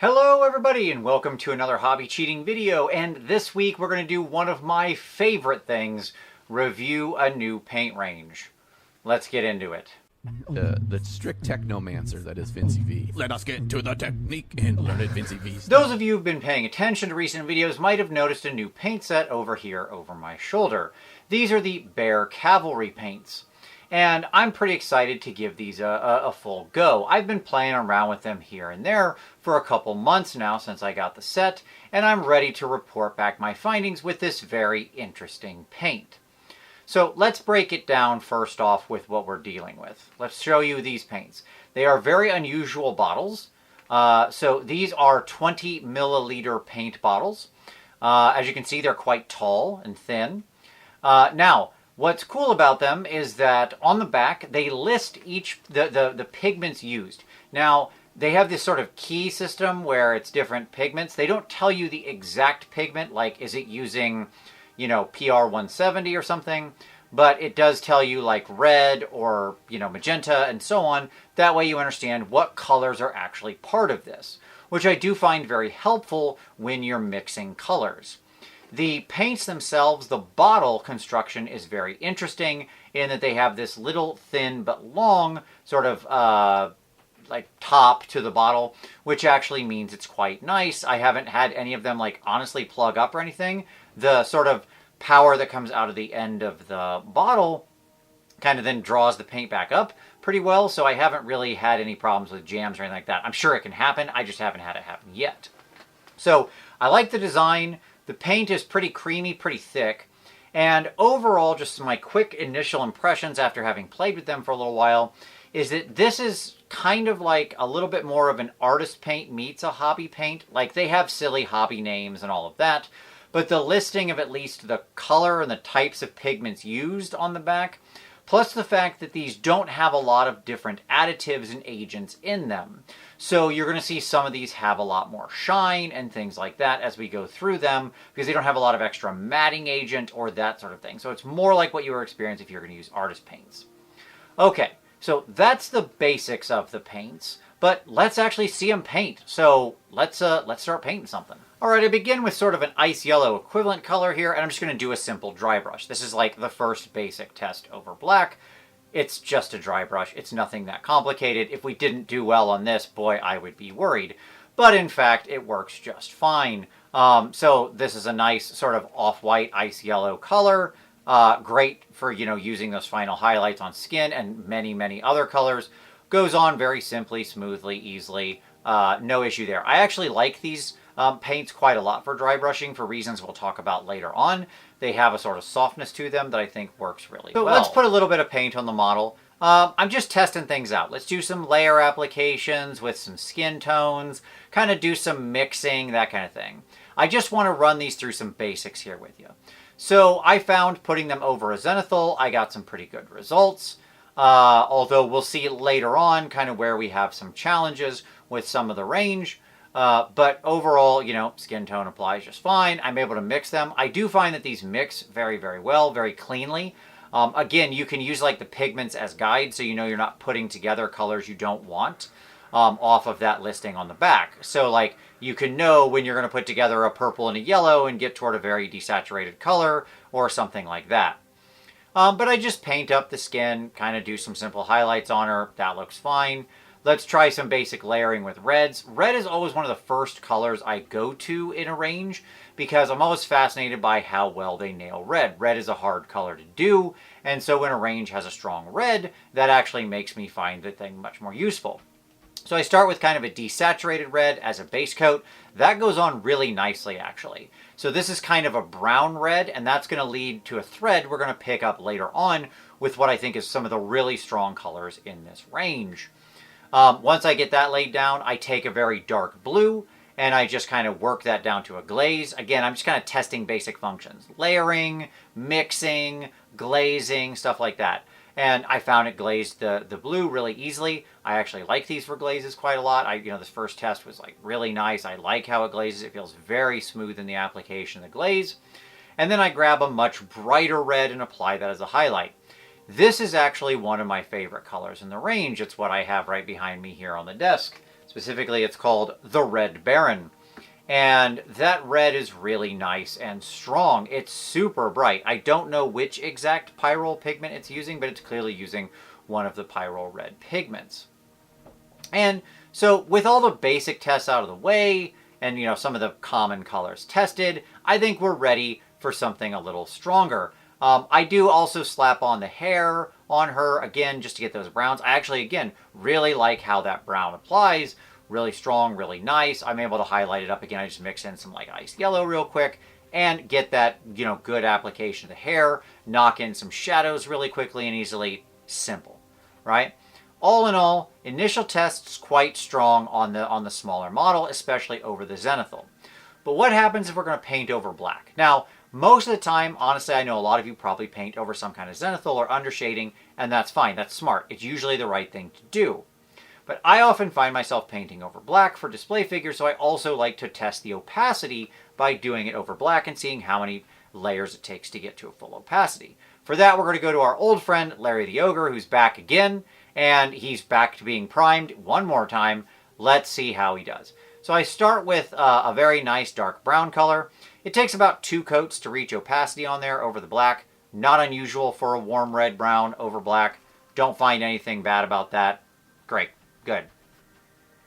Hello everybody and welcome to another hobby cheating video, and this week we're going to do one of my favorite things, review a new paint range. Let's get into it. The strict technomancer that is Vincey V. Let us get to the technique and learn it Vincey V. Those of you who've been paying attention to recent videos might have noticed a new paint set over here over my shoulder. These are the Bear Cavalry paints. And I'm pretty excited to give these a full go. I've been playing around with them here and there for a couple months now since I got the set, and I'm ready to report back my findings with this very interesting paint. So let's break it down first off with what we're dealing with. Let's show you these paints. They are very unusual bottles. So these are 20 milliliter paint bottles. As you can see, they're quite tall and thin. Now, what's cool about them is that on the back, they list each the pigments used. Now, they have this sort of key system where it's different pigments. They don't tell you the exact pigment, like is it using, PR 170 or something, but it does tell you like red or, magenta and so on. That way you understand what colors are actually part of this, which I do find very helpful when you're mixing colors. The paints themselves, the bottle construction is very interesting in that they have this little thin but long sort of like top to the bottle, which actually means it's quite nice. I haven't had any of them like honestly plug up or anything. The sort of power that comes out of the end of the bottle kind of then draws the paint back up pretty well, so I haven't really had any problems with jams or anything like that. I'm sure it can happen, I just haven't had it happen yet. So I like the design. The paint is pretty creamy, pretty thick, and overall, just my quick initial impressions after having played with them for a little while, is that this is kind of like a little bit more of an artist paint meets a hobby paint. Like, they have silly hobby names and all of that, but the listing of at least the color and the types of pigments used on the back, plus the fact that these don't have a lot of different additives and agents in them. So you're going to see some of these have a lot more shine and things like that as we go through them, because they don't have a lot of extra matting agent or that sort of thing. So it's more like what you were experiencing if you're going to use artist paints. Okay, so that's the basics of the paints, but let's actually see them paint. So let's start painting something. All right, I begin with sort of an ice yellow equivalent color here, and I'm just going to do a simple dry brush. This is like the first basic test over black. It's just a dry brush. It's nothing that complicated. If we didn't do well on this, boy, I would be worried. But in fact, it works just fine. So this is a nice sort of off-white ice yellow color. Great for, using those final highlights on skin and many, many other colors. Goes on very simply, smoothly, easily. No issue there. I actually like these paints quite a lot for dry brushing for reasons we'll talk about later on. They have a sort of softness to them that I think works really well. Let's put a little bit of paint on the model. I'm just testing things out. Let's do some layer applications with some skin tones, kind of do some mixing, that kind of thing. I just want to run these through some basics here with you. So I found putting them over a zenithal, I got some pretty good results. Although we'll see later on kind of where we have some challenges with some of the range. But overall, skin tone applies just fine. I'm able to mix them. I do find that these mix very, very well, very cleanly. Again, you can use like the pigments as guides, so you're not putting together colors you don't want off of that listing on the back. So like you can know when you're going to put together a purple and a yellow and get toward a very desaturated color or something like that. But I just paint up the skin, kind of do some simple highlights on her. That looks fine. Let's try some basic layering with reds. Red is always one of the first colors I go to in a range because I'm always fascinated by how well they nail red. Red is a hard color to do, and so when a range has a strong red, that actually makes me find the thing much more useful. So I start with kind of a desaturated red as a base coat. That goes on really nicely, actually. So this is kind of a brown red, and that's going to lead to a thread we're going to pick up later on with what I think is some of the really strong colors in this range. Once I get that laid down, I take a very dark blue, and I just kind of work that down to a glaze. Again, I'm just kind of testing basic functions. Layering, mixing, glazing, stuff like that. And I found it glazed the blue really easily. I actually like these for glazes quite a lot. This first test was like really nice. I like how it glazes. It feels very smooth in the application of the glaze. And then I grab a much brighter red and apply that as a highlight. This is actually one of my favorite colors in the range. It's what I have right behind me here on the desk. Specifically, it's called the Red Baron. And that red is really nice and strong. It's super bright. I don't know which exact pyrrole pigment it's using, but it's clearly using one of the pyrrole red pigments. And so with all the basic tests out of the way, and some of the common colors tested, I think we're ready for something a little stronger. I do also slap on the hair on her, again, just to get those browns. I actually, again, really like how that brown applies. Really strong, really nice. I'm able to highlight it up again. I just mix in some like ice yellow real quick and get that, good application of the hair, knock in some shadows really quickly and easily. Simple, right? All in all, initial tests quite strong on the smaller model, especially over the zenithal. But what happens if we're going to paint over black? Now, most of the time, honestly, I know a lot of you probably paint over some kind of zenithal or undershading, and that's fine. That's smart. It's usually the right thing to do. But I often find myself painting over black for display figures, so I also like to test the opacity by doing it over black and seeing how many layers it takes to get to a full opacity. For that, we're going to go to our old friend, Larry the Ogre, who's back again, and he's back to being primed one more time. Let's see how he does. So I start with a very nice dark brown color. It takes about 2 coats to reach opacity on there over the black. Not unusual for a warm red-brown over black. Don't find anything bad about that. Great. Good.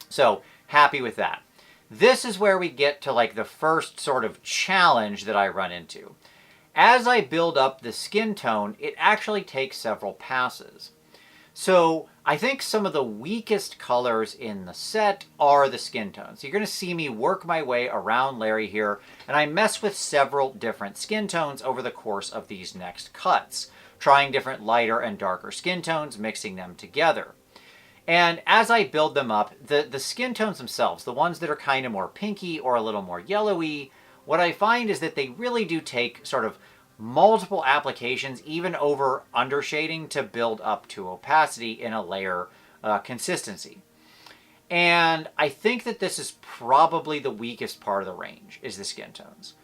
So, happy with that. This is where we get to like the first sort of challenge that I run into. As I build up the skin tone, it actually takes several passes. So, I think some of the weakest colors in the set are the skin tones. So you're going to see me work my way around Larry here, and I mess with several different skin tones over the course of these next cuts, trying different lighter and darker skin tones, mixing them together. And as I build them up, the skin tones themselves, the ones that are kind of more pinky or a little more yellowy, what I find is that they really do take sort of multiple applications, even over undershading, to build up to opacity in a layer consistency. And I think that this is probably the weakest part of the range, is the skin tones.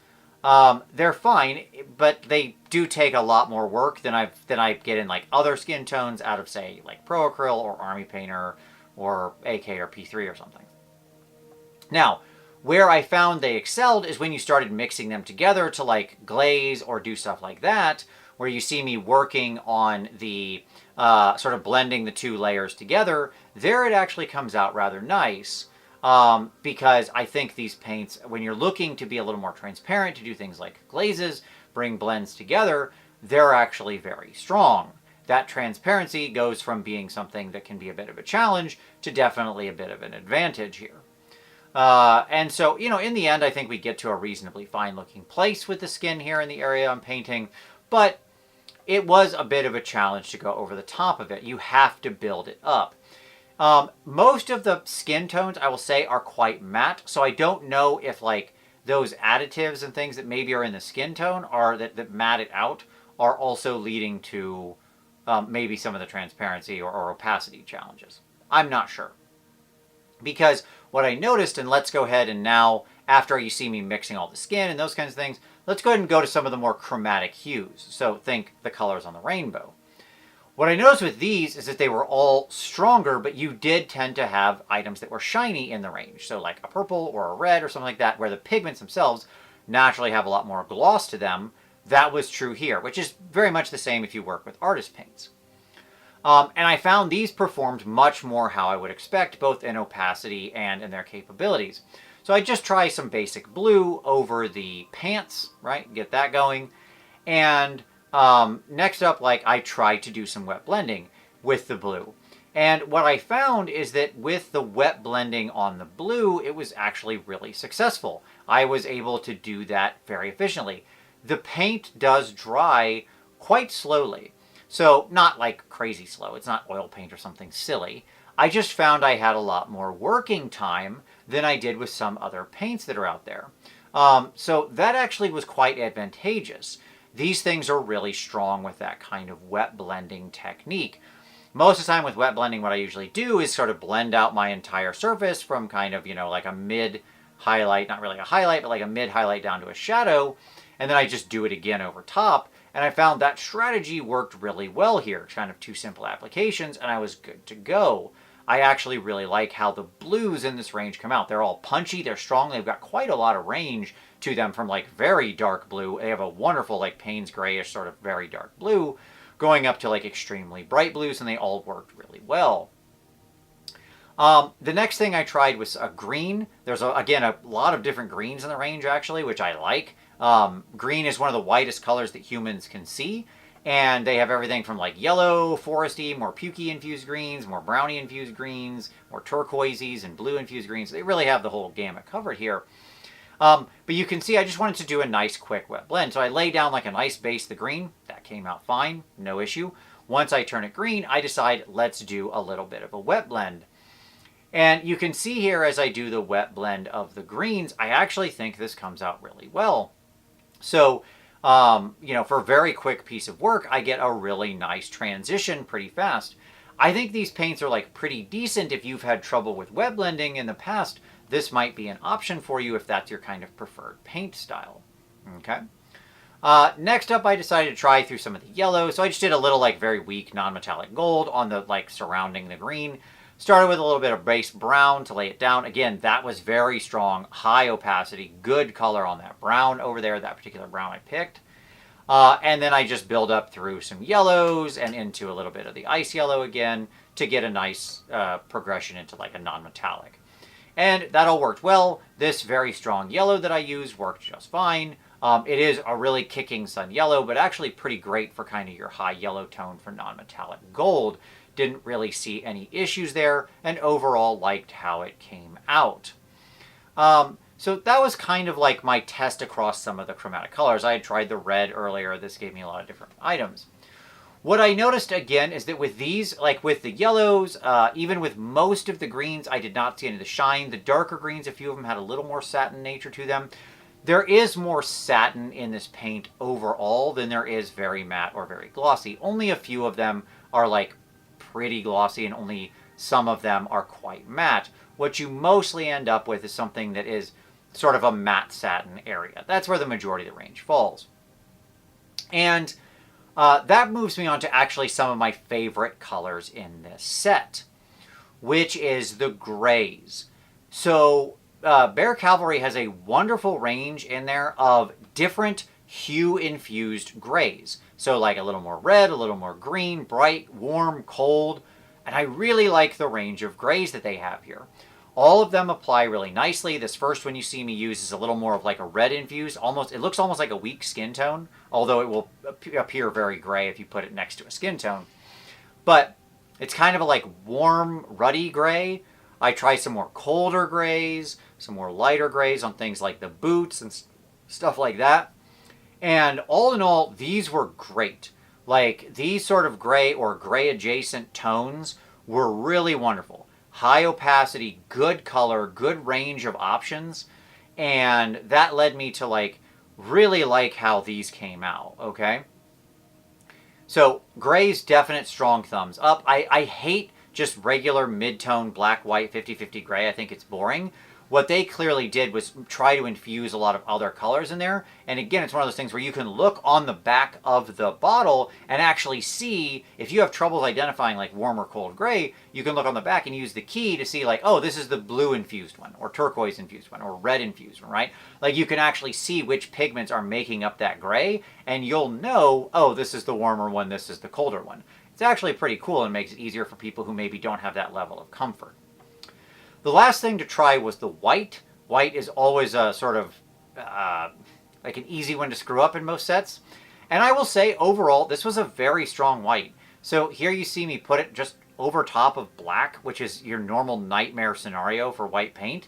They're fine, but they do take a lot more work than I get in like other skin tones out of, say, like Pro Acryl or Army Painter or AK or P3 or something. Now, where I found they excelled is when you started mixing them together to like glaze or do stuff like that, where you see me working on the sort of blending the 2 layers together. There it actually comes out rather nice. Because I think these paints, when you're looking to be a little more transparent, to do things like glazes, bring blends together, they're actually very strong. That transparency goes from being something that can be a bit of a challenge to definitely a bit of an advantage here. And so, in the end, I think we get to a reasonably fine-looking place with the skin here in the area I'm painting, but it was a bit of a challenge to go over the top of it. You have to build it up. Most of the skin tones, I will say, are quite matte, so I don't know if like those additives and things that maybe are in the skin tone are that matte it out are also leading to maybe some of the transparency or opacity challenges. I'm not sure. Because what I noticed, and let's go ahead and now, after you see me mixing all the skin and those kinds of things, let's go ahead and go to some of the more chromatic hues. So think the colors on the rainbow. What I noticed with these is that they were all stronger, but you did tend to have items that were shiny in the range. So like a purple or a red or something like that, where the pigments themselves naturally have a lot more gloss to them. That was true here, which is very much the same if you work with artist paints. And I found these performed much more how I would expect, both in opacity and in their capabilities. So I just try some basic blue over the pants, right? Get that going. And next up, like, I tried to do some wet blending with the blue. And what I found is that with the wet blending on the blue, it was actually really successful. I was able to do that very efficiently. The paint does dry quite slowly. So not like crazy slow. It's not oil paint or something silly. I just found I had a lot more working time than I did with some other paints that are out there. So that actually was quite advantageous. These things are really strong with that kind of wet blending technique. Most of the time with wet blending, what I usually do is sort of blend out my entire surface from kind of, like a mid highlight, not really a highlight, but like a mid highlight down to a shadow. And then I just do it again over top. And I found that strategy worked really well here. Kind of 2 simple applications, and I was good to go. I actually really like how the blues in this range come out. They're all punchy, they're strong, they've got quite a lot of range to them, from like very dark blue. They have a wonderful like Payne's grayish sort of very dark blue, going up to like extremely bright blues, and they all worked really well. The next thing I tried was a green. There's, again, a lot of different greens in the range, actually, which I like. Green is one of the whitest colors that humans can see, and they have everything from like yellow, foresty, more pukey infused greens, more brownie infused greens, more turquoises and blue infused greens. They really have the whole gamut covered here. But you can see I just wanted to do a nice quick wet blend. So I lay down like a nice base of the green. That came out fine, no issue. Once I turn it green, I decide let's do a little bit of a wet blend. And you can see here as I do the wet blend of the greens, I actually think this comes out really well. So, you know, for a very quick piece of work, I get a really nice transition pretty fast. I think these paints are like pretty decent. If you've had trouble with wet blending in the past, this might be an option for you if that's your kind of preferred paint style. Okay. Next up, I decided to try through some of the yellow. So I just did a little like very weak non-metallic gold on the like surrounding the green. Started with a little bit of base brown to lay it down. Again, that was very strong, high opacity, good color on that brown over there, that particular brown I picked. And then I just build up through some yellows and into a little bit of the ice yellow again to get a nice progression into like a non-metallic. And that all worked well. This very strong yellow that I used worked just fine. It is a really kicking sun yellow, but actually pretty great for kind of your high yellow tone for non-metallic gold. Didn't really see any issues there, and overall liked how it came out. So that was kind of like my test across some of the chromatic colors. I had tried the red earlier. This gave me a lot of different items. What I noticed again is that with these, like with the yellows, even with most of the greens, I did not see any of the shine. The darker greens, a few of them had a little more satin nature to them. There is more satin in this paint overall than there is very matte or very glossy. Only a few of them are like pretty glossy, and only some of them are quite matte. What you mostly end up with is something that is sort of a matte satin area. That's where the majority of the range falls. And that moves me on to actually some of my favorite colors in this set, which is the grays. So Bear Cavalry has a wonderful range in there of different hue-infused grays. So like a little more red, a little more green, bright, warm, cold. And I really like the range of grays that they have here. All of them apply really nicely. This first one you see me use is a little more of like a red infused. It looks almost like a weak skin tone, although it will appear very gray if you put it next to a skin tone. But it's kind of a like warm, ruddy gray. I try some more colder grays, some more lighter grays on things like the boots and stuff like that. And all in all, these were great. Like, these sort of gray or gray adjacent tones were really wonderful. High opacity, good color, good range of options. And that led me to, like, really like how these came out, okay? So, gray's definite strong thumbs up. I hate just regular mid-tone black-white 50-50 gray. I think it's boring. What they clearly did was try to infuse a lot of other colors in there. And again, it's one of those things where you can look on the back of the bottle and actually see, if you have trouble identifying like warm or cold gray, you can look on the back and use the key to see like, oh, this is the blue infused one, or turquoise infused one, or red infused one, right? Like you can actually see which pigments are making up that gray, and you'll know, oh, this is the warmer one, this is the colder one. It's actually pretty cool and makes it easier for people who maybe don't have that level of comfort. The last thing to try was the white. White is always a sort of like an easy one to screw up in most sets. And I will say, overall, this was a very strong white. So here you see me put it just over top of black, which is your normal nightmare scenario for white paint.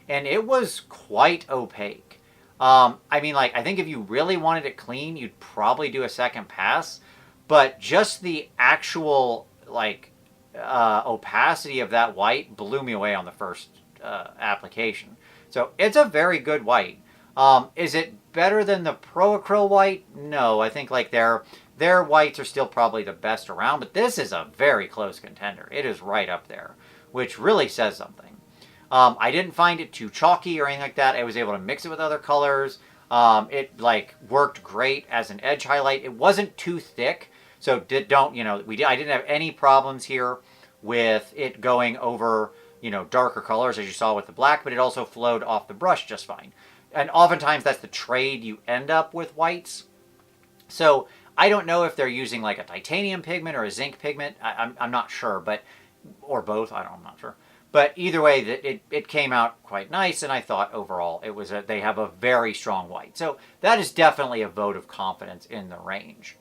And it was quite opaque. I mean, like, I think if you really wanted it clean, you'd probably do a second pass. But just the actual, like, opacity of that white blew me away on the first application. So it's a very good white. Is it better than the Pro Acryl white? No, I think like their whites are still probably the best around, but this is a very close contender. It is right up there, which really says something. I didn't find it too chalky or anything like that. I was able to mix it with other colors. It like worked great as an edge highlight. It wasn't too thick. So I didn't have any problems here with it going over, you know, darker colors, as you saw with the black, but it also flowed off the brush just fine. And oftentimes that's the trade, you end up with whites. So I don't know if they're using like a titanium pigment or a zinc pigment. I'm not sure, but, or both, I'm not sure. But either way, it came out quite nice, and I thought overall it was they have a very strong white. So that is definitely a vote of confidence in the range.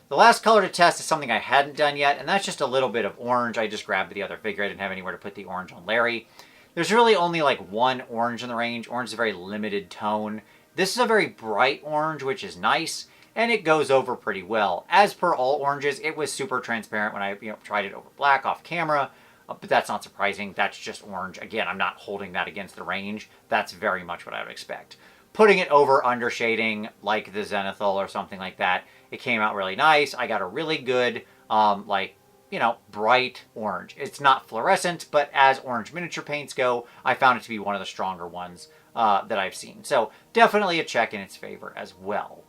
The last color to test is something I hadn't done yet, and that's just a little bit of orange. I just grabbed the other figure. I didn't have anywhere to put the orange on Larry. There's really only like one orange in the range. Orange is a very limited tone. This is a very bright orange, which is nice, and it goes over pretty well. As per all oranges, it was super transparent when I tried it over black off camera. But that's not surprising. That's just orange. Again, I'm not holding that against the range. That's very much what I would expect. Putting it over under shading like the Zenithal or something like that, it came out really nice. I got a really good, bright orange. It's not fluorescent, but as orange miniature paints go, I found it to be one of the stronger ones that I've seen. So definitely a check in its favor as well.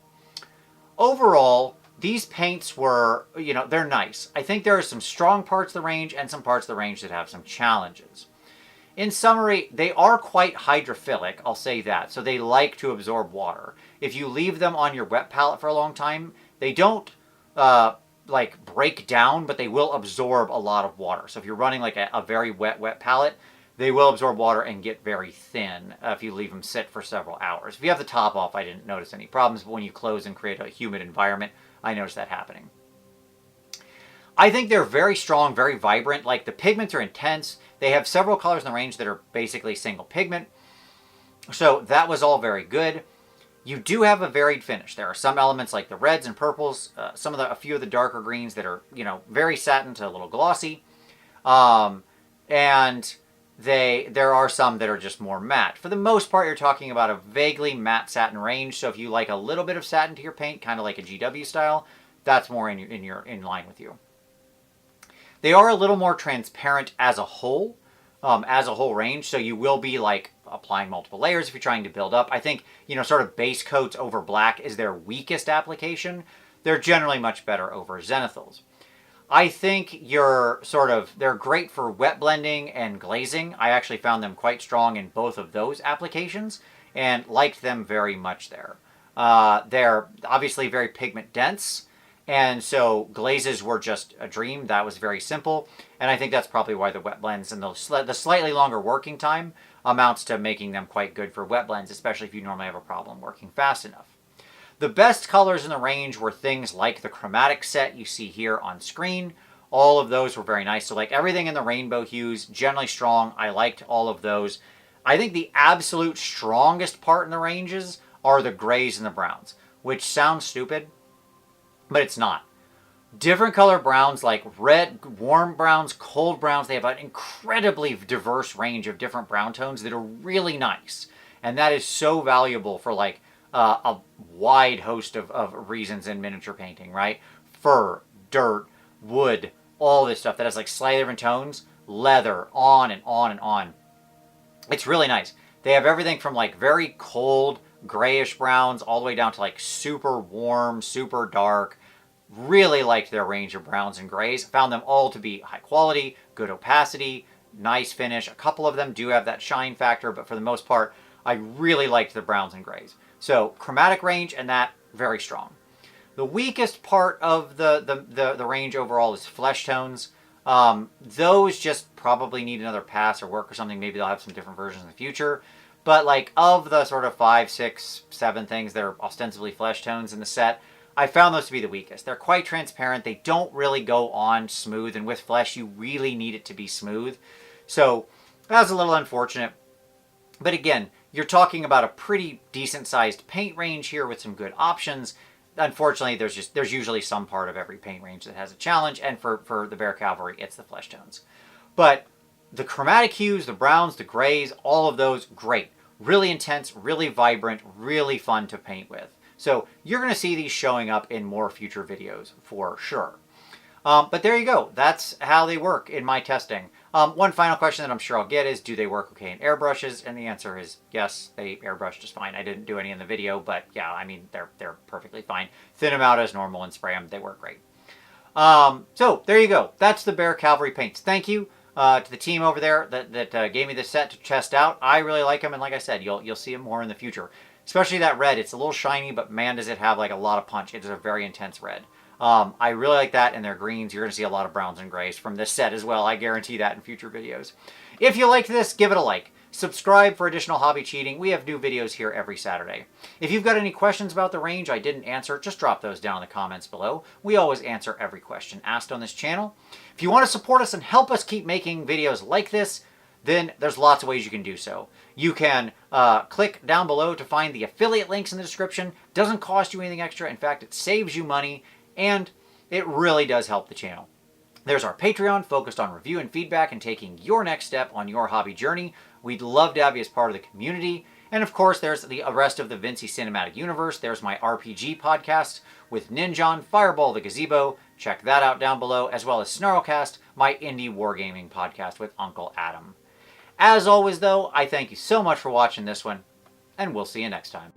Overall, these paints were, they're nice. I think there are some strong parts of the range and some parts of the range that have some challenges. In summary, they are quite hydrophilic, I'll say that. So they like to absorb water. If you leave them on your wet palette for a long time, they don't break down, but they will absorb a lot of water. So if you're running like a very wet palette, they will absorb water and get very thin if you leave them sit for several hours. If you have the top off, I didn't notice any problems, but when you close and create a humid environment, I noticed that happening. I think they're very strong, very vibrant. Like the pigments are intense. They have several colors in the range that are basically single pigment. So that was all very good. You do have a varied finish. There are some elements like the reds and purples, a few of the darker greens that are, very satin to a little glossy. And there are some that are just more matte. For the most part, you're talking about a vaguely matte satin range. So if you like a little bit of satin to your paint, kind of like a GW style, that's more in line with you. They are a little more transparent as a whole range. So you will be like applying multiple layers if you're trying to build up. I think, sort of base coats over black is their weakest application. They're generally much better over Zenithals. I think they're great for wet blending and glazing. I actually found them quite strong in both of those applications and liked them very much there. They're obviously very pigment dense, and so glazes were just a dream. That was very simple, and I think that's probably why the wet blends and the slightly longer working time amounts to making them quite good for wet blends, especially if you normally have a problem working fast enough. The best colors in the range were things like the chromatic set you see here on screen. All of those were very nice. So like everything in the rainbow hues, generally strong. I liked all of those. I think the absolute strongest part in the ranges are the grays and the browns, which sounds stupid, but it's not. Different color browns like red, warm browns, cold browns. They have an incredibly diverse range of different brown tones that are really nice. And that is so valuable for like a wide host of reasons in miniature painting, right? Fur, dirt, wood, all this stuff that has like slightly different tones, leather, on and on and on. It's really nice. They have everything from like very cold grayish browns all the way down to like super warm, super dark. Really liked their range of browns and grays. Found them all to be high quality, good opacity, nice finish. A couple of them do have that shine factor, but for the most part, I really liked the browns and grays. So chromatic range and that, very strong. The weakest part of the range overall is flesh tones. Those just probably need another pass or work or something. Maybe they'll have some different versions in the future. But like of the sort of 5, 6, 7 things that are ostensibly flesh tones in the set, I found those to be the weakest. They're quite transparent. They don't really go on smooth. And with flesh, you really need it to be smooth. So that's a little unfortunate. But again, you're talking about a pretty decent sized paint range here with some good options. Unfortunately, there's usually some part of every paint range that has a challenge, and for the Bear Cavalry, it's the flesh tones. But the chromatic hues, the browns, the grays, all of those, great. Really intense, really vibrant, really fun to paint with. So you're going to see these showing up in more future videos for sure. But there you go. That's how they work in my testing. One final question that I'm sure I'll get is, do they work okay in airbrushes? And the answer is yes, they airbrush just fine. I didn't do any in the video, but yeah, I mean, they're perfectly fine. Thin them out as normal and spray them. They work great. So there you go. That's the Bear Cavalry paints. Thank you to the team over there that gave me this set to test out. I really like them, and like I said, you'll see them more in the future. Especially that red. It's a little shiny, but man, does it have like a lot of punch. It is a very intense red. I really like that, and their greens. You're going to see a lot of browns and grays from this set as well. I guarantee that in future videos. If you liked this, give it a like. Subscribe for additional hobby cheating. We have new videos here every Saturday. If you've got any questions about the range I didn't answer, just drop those down in the comments below. We always answer every question asked on this channel. If you want to support us and help us keep making videos like this, then there's lots of ways you can do so. You can click down below to find the affiliate links in the description. Doesn't cost you anything extra. In fact, it saves you money, and it really does help the channel. There's our Patreon, focused on review and feedback and taking your next step on your hobby journey. We'd love to have you as part of the community. And of course, there's the rest of the Vinci Cinematic Universe. There's my RPG podcast with Ninjon, Fireball the Gazebo. Check that out down below, as well as Snarlcast, my indie wargaming podcast with Uncle Adam. As always, though, I thank you so much for watching this one, and we'll see you next time.